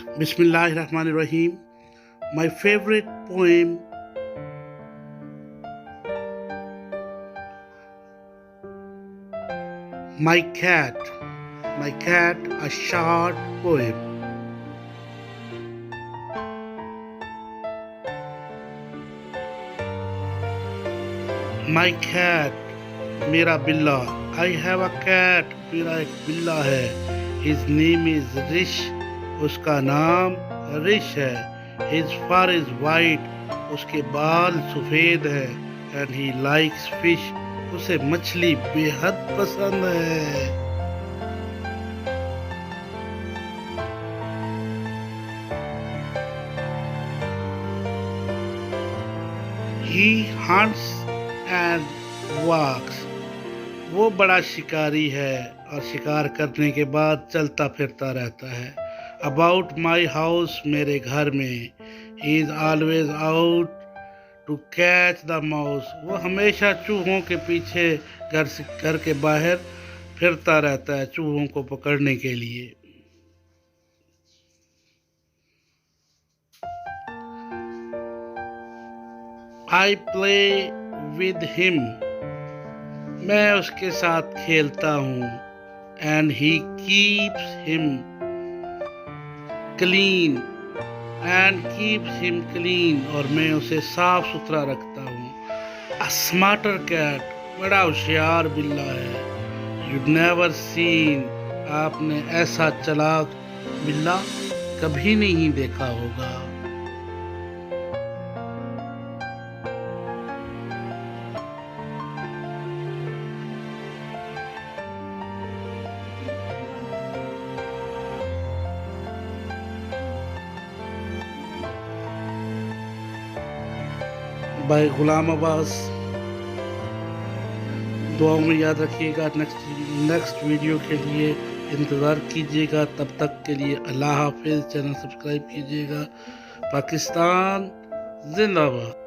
Bismillahirrahmanirrahim. My favorite poem, My Cat, a short poem. My cat, मेरा बिल्ला. I have a cat, मेरा एक बिल्ला है. His name is Rish, उसका नाम रिश है. His fur is white, उसके बाल सफ़ेद हैं. And he likes fish, उसे मछली बेहद पसंद है. He hunts and walks, वो बड़ा शिकारी है और शिकार करने के बाद चलता फिरता रहता है. About my house, मेरे घर में. He is always out to catch the mouse, वो हमेशा चूहों के पीछे घर के बाहर फिरता रहता है चूहों को पकड़ने के लिए. I play with him, मैं उसके साथ खेलता हूँ. And he keeps him clean, और मैं उसे साफ सुथरा रखता हूँ. A smarter cat, बड़ा होशियार बिल्ला है. You'd never seen, आपने ऐसा चालाक बिल्ला कभी नहीं देखा होगा. बाय गुलाम अब्बास. दुआओं में याद रखिएगा. नेक्स्ट वीडियो के लिए इंतज़ार कीजिएगा. तब तक के लिए अल्लाह हाफिज़. चैनल सब्सक्राइब कीजिएगा. पाकिस्तान जिंदाबाद.